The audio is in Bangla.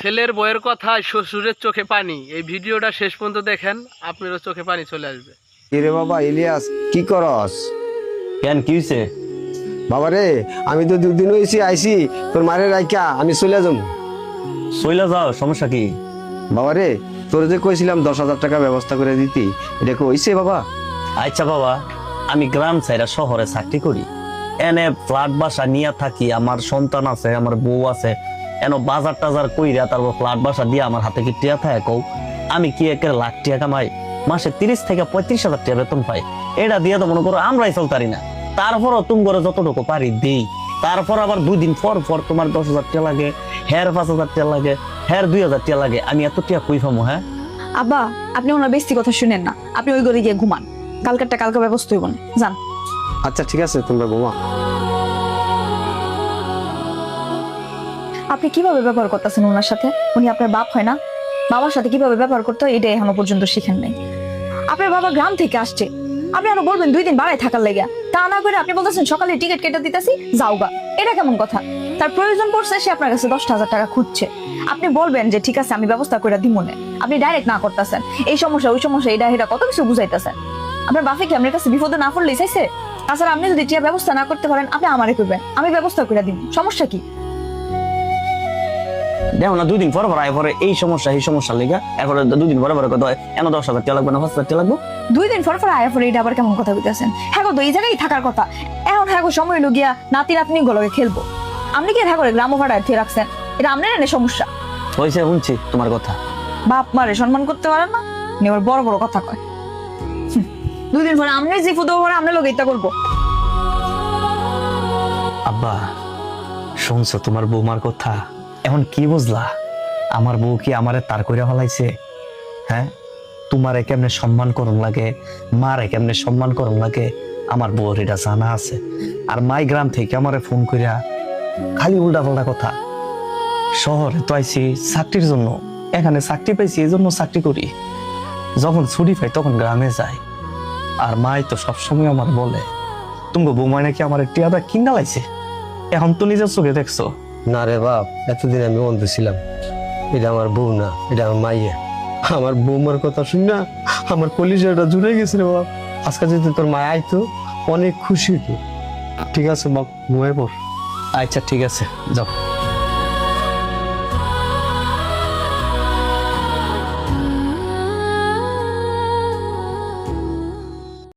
ছেলের বইয়ের কথায় শ্বশুরের চোখে পানি। এই ভিডিওটা শেষ পর্যন্ত দেখেন, আপনারও চোখে পানি চলে আসবে। কিরে বাবা ইলিয়াস, কি করস? কেন কি হইছে? বাবা রে, আমি তো দুদিন হয়েছি আইছি, তোর মারে রাইকা আমি চলে যাবো। সইলা যাও, সমস্যা কি? বাবা রে, তোর যে কইছিলাম 10,000 টাকা ব্যবস্থা করে দিতি, এটা কি হইছে বাবা? আচ্ছা বাবা, আমি গ্রাম ছাইরা শহরে চাকরি করি, এনে ফ্ল্যাট বাসা নিয়ে থাকি, আমার সন্তান আছে, আমার বউ আছে, এন বাজার টাজার কইরা তারপর ফ্ল্যাট বাসা দিয়ে আমার হাতে কি টিয়া থাকে কও? আমি কি একের লাখ টিয়া কামাই, মাসে 30 থেকে 35,000 টাকা বেতন পাই, এটা দিয়ে তো মনে করো আমরাই চলতারি না। তারপরও তুমি করে যতটুকু পারি দেই, তারপর আবার 2 দিন পর পর তোমার 10,000 টাকা লাগে, হের 5,000 টাকা লাগে, হের 2,000 টাকা লাগে, আমি এত টাকা কই পাবো? হ্যাঁ আব্বা, আপনি ওনার বেশি কথা শুনেন না, আপনি ওই ঘরে গিয়ে ঘুমান, কালকেরটা কালকে ব্যবস্থা হইব না, যান। আচ্ছা ঠিক আছে, তোমরা ঘুমা। আপনি কিভাবে ব্যবহার করতেছেন ওনার সাথে? উনি আপনার বাপ হয় না? বাবার সাথে কিভাবে ব্যবহার করতে হয় এটা এখনো পর্যন্ত শিখেন নাই। আপনার বাবা গ্রাম থেকে আসছে, আপনি আরো বলবেন 2 দিন বাড়ায় থাকার লেগে, তা না করে আপনি বলতেছেন সকালে টিকিট কেটে দিতেছি যাওগা। এটা কেমন কথা? তার প্রয়োজন পড়ছে, সে আপনার কাছে 10,000 টাকা খুঁজছে, আপনি বলবেন যে ঠিক আছে আমি ব্যবস্থা করে দিব মনে, আপনি ডাইরেক্ট না করতেছেন। এই সমস্যা ওই সমস্যা, এটা এটা কত কিছু বুঝাইতেছেন। আপনার বাপে কি আপনার কাছে বিপদে না পড়লেই চাইছে? তাছাড়া আপনি যদি টিয়া ব্যবস্থা না করতে পারেন, আপনি আমারে করবেন, আমি ব্যবস্থা করে দিব, সমস্যা কি? দেখো না, 2 দিন পর পর আয় পরে এই সমস্যা এই সমস্যা লেগে, এরপরে 2 দিন পরে পরে কত হয়, এন 10,000 টাকা লাগবে না 5,000 টাকা লাগবে? 2 দিন পর পর আয়া পরে এটা আবার কেমন কথা বলতেছেন? হ্যাঁ গো, তো এই জায়গায় থাকার কথা, এখন হ্যাঁ গো সময় হইলো গিয়া নাতি নাতনি গুলোকে খেলবো, আপনি কি হ্যাঁ করে গ্রাম ভাড়ায় থেকে রাখছেন? এটা আপনার এনে সমস্যা। হয়েছে, শুনছি তোমার কথা। বাপ মারে সম্মান করতে পারেন না, উনি আবার বড় বড় কথা কয়। 2 দিন পরে আপনি যে ফুটো পরে আমরা লোক ইত্যা করবো। আব্বা শুনছো তোমার বৌমার কথা? এখন কি বুঝলা? আমার বউ কি আমারে তার কইরা ফেলাইছে? হ্যাঁ, তোমারে কেমনে সম্মান করুন লাগে, মারে কেমনে সম্মান করুন লাগে, আমার বউর এটা জানা আছে। আর মাই গ্রাম থেকে আমারে ফোন কইরা খালি উল্টা পাল্টা কথা। শহরে তো আইছি চাকরির জন্য, এখানে চাকরি পাইছি এই জন্য চাকরি করি, যখন ছুটি পাই তখন গ্রামে যাই। আর মাই তো সবসময় আমার বলে তুমি বৌমাই নাকি আমার টিয়াটা কিনা লাইছে। এখন তো নিজের চোখে দেখছো। না রে বাপ, এতদিন আমি অন্ধ ছিলাম। এটা আমার বউ না, এটা আমার মাইয়া। আমার বৌমার কথা শুন না, আমার কলিজাটা জুড়ে গেছে রে বাপ। আজকে যদি তোর মা আইতো, অনেক খুশি হতো। ঠিক আছে বাপ, ঘুমাই পড়। আচ্ছা ঠিক আছে, যাও।